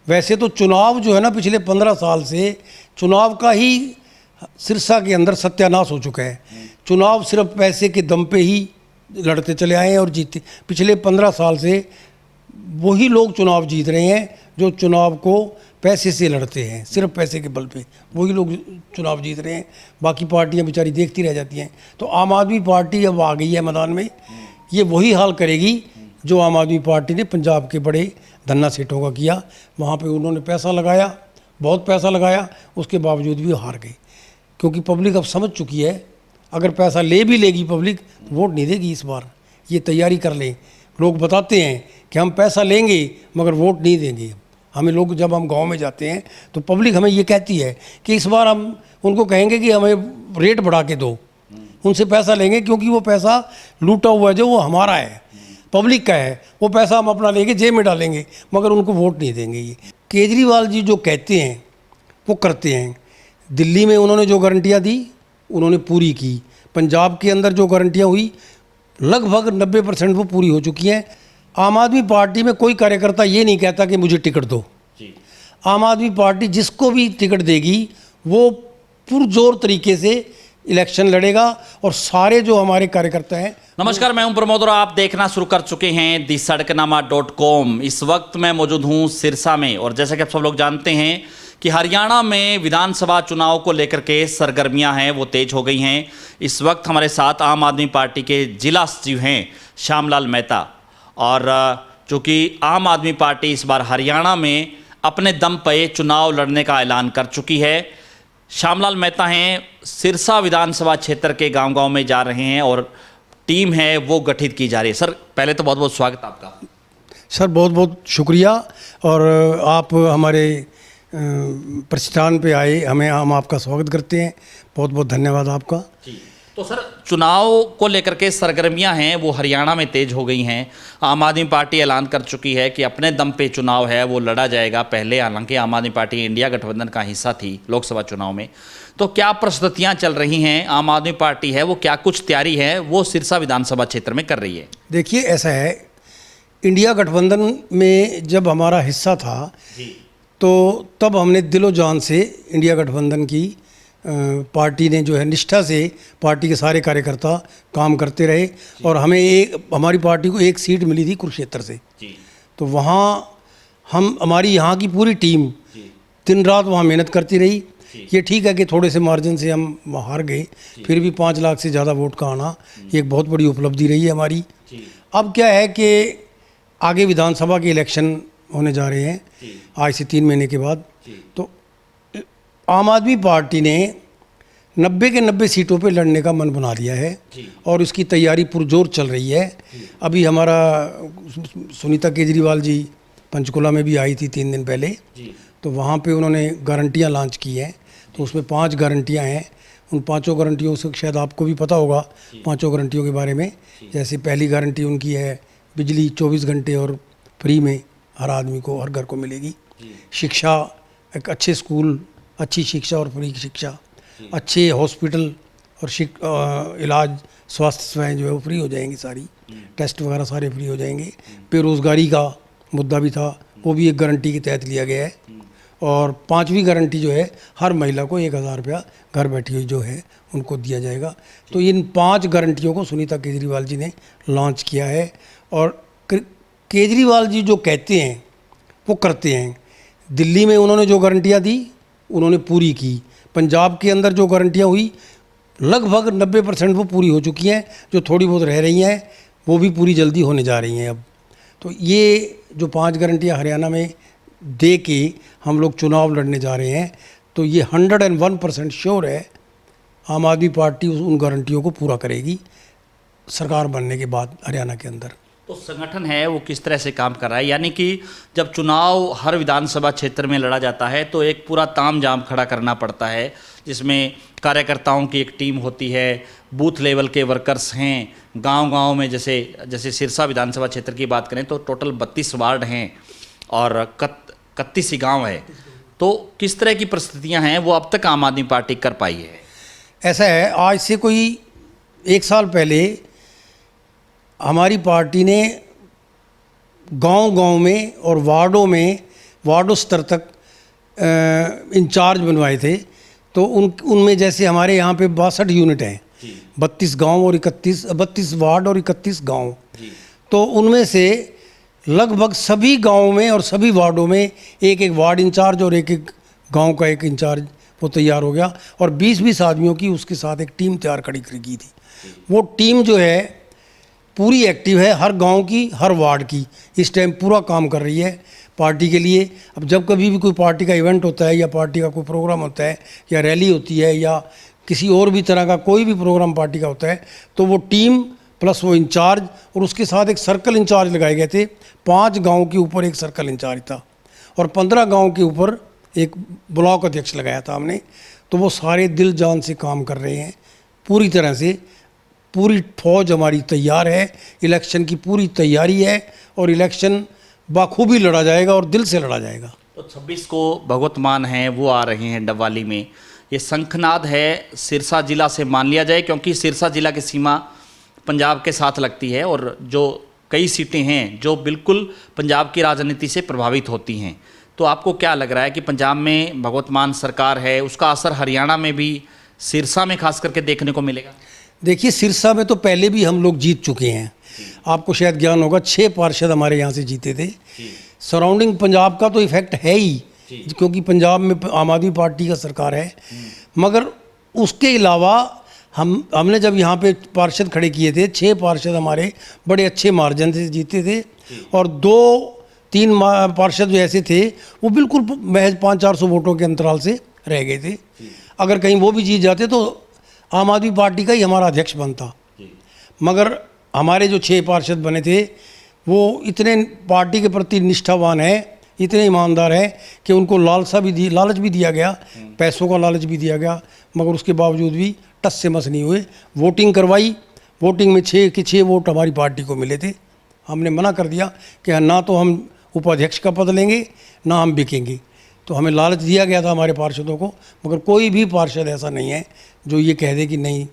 वैसे तो चुनाव जो है ना, पिछले 15 साल से चुनाव का ही सिरसा के अंदर सत्यानाश हो चुका है। चुनाव सिर्फ पैसे के दम पे ही लड़ते चले आए हैं और जीते। पिछले 15 साल से वही लोग चुनाव जीत रहे हैं जो चुनाव को पैसे से लड़ते हैं, सिर्फ पैसे के बल पे वही लोग चुनाव जीत रहे हैं। बाकी पार्टियां बेचारी देखती रह जाती हैं। तो आम आदमी पार्टी अब आ गई है मैदान में, ये वही हाल करेगी जो आम आदमी पार्टी ने पंजाब के बड़े धन्ना सेठों का किया। वहाँ पे उन्होंने पैसा लगाया, बहुत पैसा लगाया, उसके बावजूद भी हार गए। क्योंकि पब्लिक अब समझ चुकी है, अगर पैसा ले भी लेगी पब्लिक तो वोट नहीं देगी इस बार। ये तैयारी कर लें। लोग बताते हैं कि हम पैसा लेंगे मगर वोट नहीं देंगे। हमें लोग, जब हम गांव में जाते हैं तो पब्लिक हमें ये कहती है कि इस बार हम उनको कहेंगे कि हमें रेट बढ़ा के दो, उनसे पैसा लेंगे क्योंकि वो पैसा लूटा हुआ है जो वो हमारा है, पब्लिक का है। वो पैसा हम अपना लेंगे, जेब में डालेंगे, मगर उनको वोट नहीं देंगे। ये केजरीवाल जी जो कहते हैं वो करते हैं। दिल्ली में उन्होंने जो गारंटियाँ दी उन्होंने पूरी की। पंजाब के अंदर जो गारंटियाँ हुई लगभग 90% वो पूरी हो चुकी हैं। आम आदमी पार्टी में कोई कार्यकर्ता ये नहीं कहता कि मुझे टिकट दो। आम आदमी पार्टी जिसको भी टिकट देगी वो पुरजोर तरीके से इलेक्शन लड़ेगा। और सारे जो हमारे कार्यकर्ता हैं। नमस्कार, मैं हूं प्रमोद और आप देखना शुरू कर चुके हैं दी-सड़कनामा.com। इस वक्त मैं मौजूद हूं सिरसा में और जैसा कि आप सब लोग जानते हैं कि हरियाणा में विधानसभा चुनाव को लेकर के सरगर्मियां हैं वो तेज हो गई हैं। इस वक्त हमारे साथ आम आदमी पार्टी के जिला सचिव हैं श्यामलाल मेहता। और चूँकि आम आदमी पार्टी इस बार हरियाणा में अपने दम पे चुनाव लड़ने का ऐलान कर चुकी है। श्यामलाल मेहता हैं, सिरसा विधानसभा क्षेत्र के गांव-गांव में जा रहे हैं और टीम है वो गठित की जा रही है। सर, पहले तो बहुत बहुत स्वागत आपका। सर बहुत बहुत शुक्रिया। और आप हमारे प्रतिष्ठान पे आए, हम आपका स्वागत करते हैं। बहुत बहुत धन्यवाद आपका जी। तो सर, चुनाव को लेकर के सरगर्मियां हैं वो हरियाणा में तेज हो गई हैं। आम आदमी पार्टी ऐलान कर चुकी है कि अपने दम पे चुनाव है वो लड़ा जाएगा। पहले हालांकि आम आदमी पार्टी इंडिया गठबंधन का हिस्सा थी लोकसभा चुनाव में। तो क्या परिस्थितियां चल रही हैं? आम आदमी पार्टी है वो क्या कुछ तैयारी है वो सिरसा विधानसभा क्षेत्र में कर रही है? देखिए, ऐसा है, इंडिया गठबंधन में जब हमारा हिस्सा था तो तब हमने दिलो जान से इंडिया गठबंधन की पार्टी ने जो है निष्ठा से पार्टी के सारे कार्यकर्ता काम करते रहे। और हमारी पार्टी को एक सीट मिली थी कुरुक्षेत्र से। तो वहाँ हमारी यहाँ की पूरी टीम दिन रात वहाँ मेहनत करती रही। ये ठीक है कि थोड़े से मार्जिन से हम हार गए, फिर भी 5 लाख से ज़्यादा वोट का आना ये एक बहुत बड़ी उपलब्धि रही है हमारी। अब क्या है कि आगे विधानसभा के इलेक्शन होने जा रहे हैं आज से 3 महीने के बाद। तो आम आदमी पार्टी ने 90 के 90 सीटों पे लड़ने का मन बना लिया है और उसकी तैयारी पुरजोर चल रही है। अभी हमारा सुनीता केजरीवाल जी पंचकुला में भी आई थी 3 दिन पहले। तो वहाँ पे उन्होंने गारंटियाँ लॉन्च की हैं। तो उसमें 5 गारंटियाँ हैं। उन 5 गारंटियों से शायद आपको भी पता होगा 5 गारंटियों के बारे में। जैसे पहली गारंटी उनकी है बिजली 24 घंटे और फ्री में हर आदमी को, हर घर को मिलेगी। शिक्षा, एक अच्छे स्कूल, अच्छी शिक्षा और फ्री शिक्षा, अच्छे हॉस्पिटल और इलाज, स्वास्थ्य सेवाएं जो है वो फ्री हो जाएंगी सारी, टेस्ट वगैरह सारे फ्री हो जाएंगे। बेरोज़गारी का मुद्दा भी था, वो भी एक गारंटी के तहत लिया गया है। और 5वीं गारंटी जो है हर महिला को 1000 रुपया घर बैठी हुई जो है उनको दिया जाएगा। तो इन 5 गारंटियों को सुनीता केजरीवाल जी ने लॉन्च किया है। और केजरीवाल जी जो कहते हैं वो करते हैं। दिल्ली में उन्होंने जो गारंटियाँ दी उन्होंने पूरी की। पंजाब के अंदर जो गारंटियाँ हुई लगभग 90% वो पूरी हो चुकी हैं। जो थोड़ी बहुत रह रही हैं वो भी पूरी जल्दी होने जा रही हैं अब। तो ये जो 5 गारंटियाँ हरियाणा में दे के हम लोग चुनाव लड़ने जा रहे हैं, तो ये 101% श्योर है आम आदमी पार्टी उन गारंटियों को पूरा करेगी सरकार बनने के बाद हरियाणा के अंदर। तो संगठन है वो किस तरह से काम कर रहा है? यानी कि जब चुनाव हर विधानसभा क्षेत्र में लड़ा जाता है तो एक पूरा तामझाम खड़ा करना पड़ता है, जिसमें कार्यकर्ताओं की एक टीम होती है, बूथ लेवल के वर्कर्स हैं, गांव-गांव में जैसे सिरसा विधानसभा क्षेत्र की बात करें तो टोटल 32 वार्ड हैं और 31 ही गाँव है। तो किस तरह की परिस्थितियाँ हैं वो अब तक आम आदमी पार्टी कर पाई है? ऐसा है, आज से कोई 1 साल पहले हमारी पार्टी ने गांव-गांव में और वार्डों में वार्डों स्तर तक इंचार्ज बनवाए थे। तो उनमें जैसे हमारे यहाँ पे 62 यूनिट हैं, 32 गांव और 32 वार्ड और 31 गांव। तो उनमें से लगभग सभी गांवों में और सभी वार्डों में एक एक वार्ड इंचार्ज और एक एक गांव का एक इंचार्ज वो तैयार हो गया, और 20-20 आदमियों की उसके साथ एक टीम तैयार खड़ी की थी। वो टीम जो है पूरी एक्टिव है, हर गांव की, हर वार्ड की इस टाइम पूरा काम कर रही है पार्टी के लिए। अब जब कभी भी कोई पार्टी का इवेंट होता है या पार्टी का कोई प्रोग्राम होता है या रैली होती है या किसी और भी तरह का कोई भी प्रोग्राम पार्टी का होता है, तो वो टीम प्लस वो इंचार्ज और उसके साथ एक सर्कल इंचार्ज लगाए गए थे। 5 गांव के ऊपर एक सर्कल इंचार्ज था और 15 गांव के ऊपर एक ब्लॉक अध्यक्ष लगाया था हमने। तो वो सारे दिल जान से काम कर रहे हैं पूरी तरह से। पूरी फौज हमारी तैयार है, इलेक्शन की पूरी तैयारी है और इलेक्शन बाखूबी लड़ा जाएगा और दिल से लड़ा जाएगा। तो 26 को भगवत मान हैं वो आ रहे हैं डबवाली में। ये शंखनाद है सिरसा जिला से मान लिया जाए, क्योंकि सिरसा जिला की सीमा पंजाब के साथ लगती है और जो कई सीटें हैं जो बिल्कुल पंजाब की राजनीति से प्रभावित होती हैं। तो आपको क्या लग रहा है कि पंजाब में भगवत मान सरकार है, उसका असर हरियाणा में भी सिरसा में खास करके देखने को मिलेगा? देखिए, सिरसा में तो पहले भी हम लोग जीत चुके हैं, आपको शायद ज्ञान होगा, 6 पार्षद हमारे यहाँ से जीते थे। सराउंडिंग पंजाब का तो इफेक्ट है ही, क्योंकि पंजाब में आम आदमी पार्टी का सरकार है। मगर उसके अलावा हमने जब यहाँ पे पार्षद खड़े किए थे, 6 पार्षद हमारे बड़े अच्छे मार्जिन से जीते थे और 2-3 पार्षद जो ऐसे थे वो बिल्कुल महज 500-400 वोटों के अंतराल से रह गए थे। अगर कहीं वो भी जीत जाते तो आम आदमी पार्टी का ही हमारा अध्यक्ष बनता। मगर हमारे जो 6 पार्षद बने थे वो इतने पार्टी के प्रति निष्ठावान है, इतने ईमानदार है कि उनको लालच भी दिया गया, पैसों का लालच भी दिया गया, मगर उसके बावजूद भी टस से मस नहीं हुए। वोटिंग करवाई, वोटिंग में 6 के 6 वोट हमारी पार्टी को मिले थे। हमने मना कर दिया कि ना तो हम उपाध्यक्ष का पद लेंगे ना हम बिकेंगे। तो हमें लालच दिया गया था हमारे पार्षदों को, मगर कोई भी पार्षद ऐसा नहीं है जो ये कह दे कि नहीं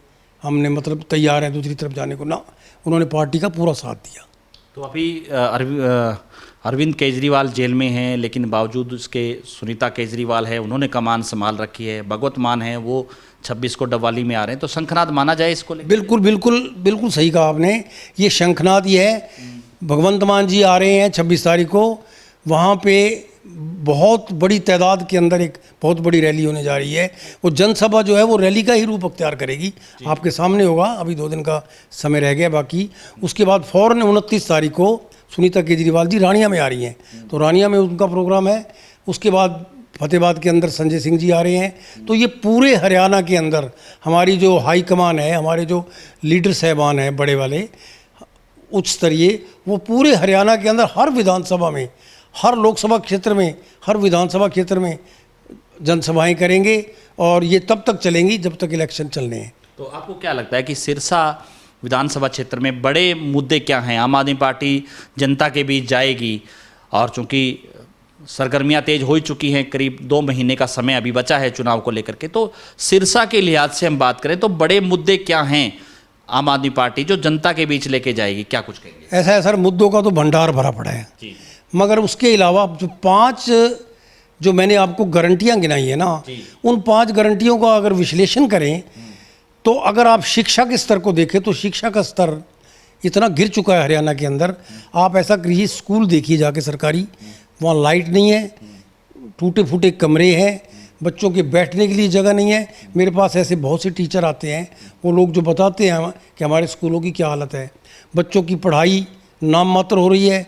हमने मतलब तैयार है दूसरी तरफ जाने को। ना, उन्होंने पार्टी का पूरा साथ दिया। तो अभी अरविंद केजरीवाल जेल में हैं, लेकिन बावजूद उसके सुनीता केजरीवाल है, उन्होंने कमान संभाल रखी है। भगवत मान है वो 26 को डबवाली में आ रहे हैं, तो शंखनाद माना जाए इसको लेकर? बिल्कुल बिल्कुल बिल्कुल सही कहा आपने, ये शंखनाद ही है। भगवंत मान जी आ रहे हैं 26 तारीख को, वहाँ पे बहुत बड़ी तादाद के अंदर एक बहुत बड़ी रैली होने जा रही है। वो जनसभा जो है वो रैली का ही रूप अख्तियार करेगी, आपके सामने होगा। अभी 2 दिन का समय रह गया बाकी। उसके बाद फ़ौरन 29 तारीख को सुनीता केजरीवाल जी रानिया में आ रही हैं, तो रानिया में उनका प्रोग्राम है। उसके बाद फतेहाबाद के अंदर संजय सिंह जी आ रहे हैं। तो ये पूरे हरियाणा के अंदर हमारी जो हाई कमान है, हमारे जो लीडर साहबान हैं बड़े वाले उच्च स्तरीय, वो पूरे हरियाणा के अंदर हर विधानसभा में, हर लोकसभा क्षेत्र में, हर विधानसभा क्षेत्र में जनसभाएं करेंगे और ये तब तक चलेंगी जब तक इलेक्शन चलने हैं। तो आपको क्या लगता है कि सिरसा विधानसभा क्षेत्र में बड़े मुद्दे क्या हैं? आम आदमी पार्टी जनता के बीच जाएगी और चूंकि सरगर्मियां तेज हो ही चुकी हैं, करीब 2 महीने का समय अभी बचा है चुनाव को लेकर के, तो सिरसा के लिहाज से हम बात करें तो बड़े मुद्दे क्या हैं आम आदमी पार्टी जो जनता के बीच लेके जाएगी? क्या कुछ कहेंगे? ऐसा है सर, मुद्दों का तो भंडार भरा पड़ा है जी। मगर उसके अलावा जो 5 जो मैंने आपको गारंटियां गिनाई है ना, उन 5 गारंटियों का अगर विश्लेषण करें तो अगर आप शिक्षा के स्तर को देखें तो शिक्षा का स्तर इतना गिर चुका है हरियाणा के अंदर। आप ऐसा करिए, स्कूल देखिए जाके सरकारी, वहाँ लाइट नहीं है, टूटे फूटे कमरे हैं, बच्चों के बैठने के लिए जगह नहीं है। मेरे पास ऐसे बहुत से टीचर आते हैं, वो लोग जो बताते हैं कि हमारे स्कूलों की क्या हालत है। बच्चों की पढ़ाई नाम मात्र हो रही है।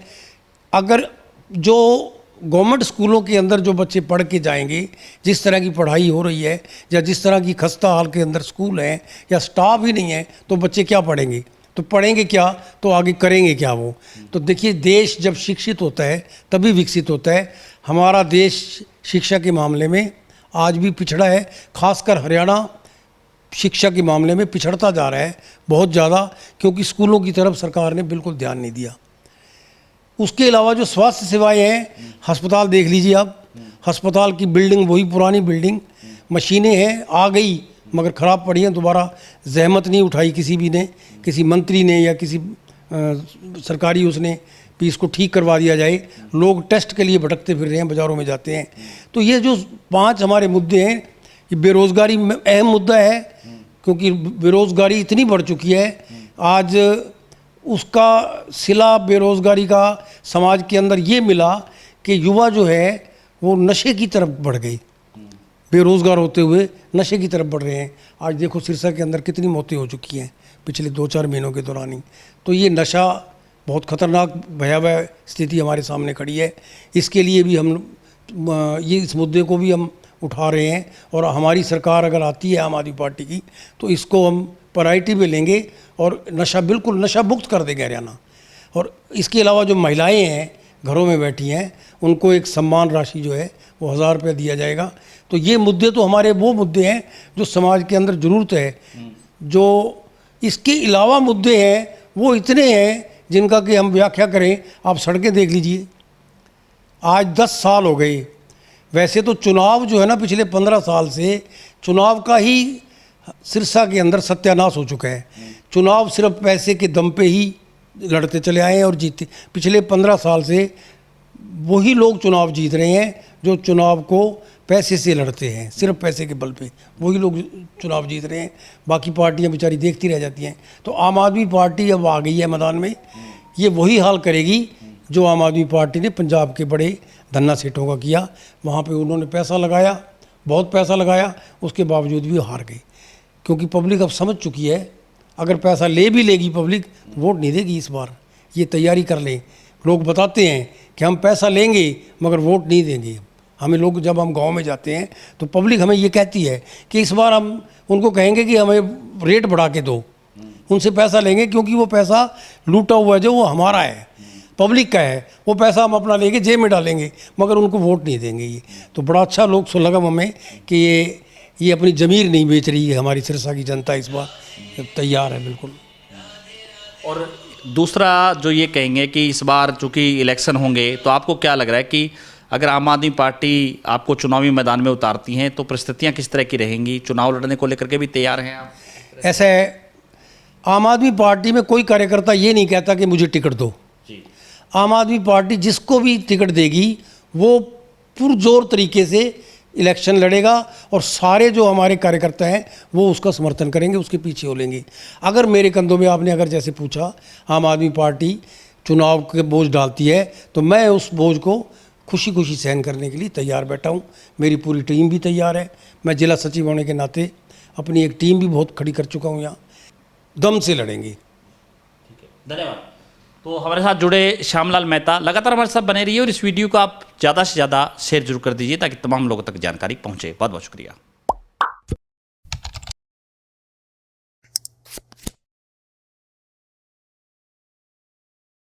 अगर जो गवर्नमेंट स्कूलों के अंदर जो बच्चे पढ़ के जाएंगे, जिस तरह की पढ़ाई हो रही है या जिस तरह की खस्ता हाल के अंदर स्कूल हैं या स्टाफ ही नहीं है, तो बच्चे क्या पढ़ेंगे? तो पढ़ेंगे क्या, तो आगे करेंगे क्या वो? तो देखिए, देश जब शिक्षित होता है तभी विकसित होता है। हमारा देश शिक्षा के मामले में आज भी पिछड़ा है, खासकर हरियाणा शिक्षा के मामले में पिछड़ता जा रहा है बहुत ज़्यादा, क्योंकि स्कूलों की तरफ सरकार ने बिल्कुल ध्यान नहीं दिया। उसके अलावा जो स्वास्थ्य सेवाएं हैं, अस्पताल देख लीजिए आप, अस्पताल की बिल्डिंग वही पुरानी बिल्डिंग, मशीनें हैं आ गई मगर ख़राब पड़ी हैं, दोबारा जहमत नहीं उठाई किसी भी ने, किसी मंत्री ने या किसी सरकारी उसने भी इसको ठीक करवा दिया जाए। लोग टेस्ट के लिए भटकते फिर रहे हैं, बाज़ारों में जाते हैं। तो ये जो 5 हमारे मुद्दे हैं, ये बेरोज़गारी में अहम मुद्दा है, क्योंकि बेरोज़गारी इतनी बढ़ चुकी है। आज उसका सिला बेरोज़गारी का समाज के अंदर ये मिला कि युवा जो है वो नशे की तरफ बढ़ गई, बेरोज़गार होते हुए नशे की तरफ बढ़ रहे हैं। आज देखो सिरसा के अंदर कितनी मौतें हो चुकी हैं पिछले 2-4 महीनों के दौरान ही। तो ये नशा बहुत ख़तरनाक भयावह स्थिति हमारे सामने खड़ी है। इसके लिए भी हम ये इस मुद्दे को भी हम उठा रहे हैं, और हमारी सरकार अगर आती है आम आदमी पार्टी की, तो इसको हम प्रायोरिटी में लेंगे और नशा बिल्कुल नशा मुक्त कर देंगे हरियाणा। और इसके अलावा जो महिलाएं हैं घरों में बैठी हैं, उनको एक सम्मान राशि जो है वो 1000 रुपये दिया जाएगा। तो ये मुद्दे तो हमारे वो मुद्दे हैं जो समाज के अंदर ज़रूरत है। जो इसके अलावा मुद्दे हैं वो इतने हैं जिनका कि हम व्याख्या करें, आप सड़कें देख लीजिए। आज 10 साल हो गए। वैसे तो चुनाव जो है ना, पिछले 15 साल से चुनाव का ही सिरसा के अंदर सत्यानाश हो चुका है। चुनाव सिर्फ पैसे के दम पे ही लड़ते चले आए हैं और जीते। पिछले 15 साल से वही लोग चुनाव जीत रहे हैं जो चुनाव को पैसे से लड़ते हैं, सिर्फ पैसे के बल पे वही लोग चुनाव जीत रहे हैं। बाकी पार्टियां बेचारी देखती रह जाती हैं। तो आम आदमी पार्टी अब आ गई है मैदान में। ये वही हाल करेगी जो आम आदमी पार्टी ने पंजाब के बड़े धन्ना सेठों का किया। वहाँ पे उन्होंने पैसा लगाया, बहुत पैसा लगाया, उसके बावजूद भी हार गई, क्योंकि पब्लिक अब समझ चुकी है अगर पैसा ले भी लेगी पब्लिक, वोट नहीं देगी इस बार। ये तैयारी कर लें। लोग बताते हैं कि हम पैसा लेंगे मगर वोट नहीं देंगे हमें। लोग जब हम गांव में जाते हैं तो पब्लिक हमें ये कहती है कि इस बार हम उनको कहेंगे कि हमें रेट बढ़ा के दो, उनसे पैसा लेंगे, क्योंकि वो पैसा लूटा हुआ है जो वो हमारा है, पब्लिक का है। वो पैसा हम अपना लेंगे, जेब में डालेंगे, मगर उनको वोट नहीं देंगे। ये तो बड़ा अच्छा लोग सो लगा हमें कि ये अपनी ज़मीर नहीं बेच रही है। हमारी सिरसा की जनता इस बार तैयार है बिल्कुल। और दूसरा जो ये कहेंगे कि इस बार चूँकि इलेक्शन होंगे, तो आपको क्या लग रहा है कि अगर आम आदमी पार्टी आपको चुनावी मैदान में उतारती हैं तो परिस्थितियां किस तरह की रहेंगी? चुनाव लड़ने को लेकर के भी तैयार हैं आप? ऐसा है, आम आदमी पार्टी में कोई कार्यकर्ता ये नहीं कहता कि मुझे टिकट दो जी। आम आदमी पार्टी जिसको भी टिकट देगी वो पुरजोर तरीके से इलेक्शन लड़ेगा, और सारे जो हमारे कार्यकर्ता हैं वो उसका समर्थन करेंगे, उसके पीछे हो लेंगे। अगर मेरे कंधों में आपने अगर जैसे पूछा आम आदमी पार्टी चुनाव के बोझ डालती है, तो मैं उस बोझ को खुशी खुशी सहन करने के लिए तैयार बैठा हूँ। मेरी पूरी टीम भी तैयार है। मैं जिला सचिव होने के नाते अपनी एक टीम भी बहुत खड़ी कर चुका हूँ। यहाँ दम से लड़ेंगे। ठीक है, धन्यवाद। तो हमारे साथ जुड़े श्यामलाल मेहता, लगातार हमारे साथ बने रहिए और इस वीडियो को आप ज़्यादा से ज़्यादा शेयर जरूर कर दीजिए ताकि तमाम लोगों तक जानकारी पहुँचे। बहुत बहुत शुक्रिया।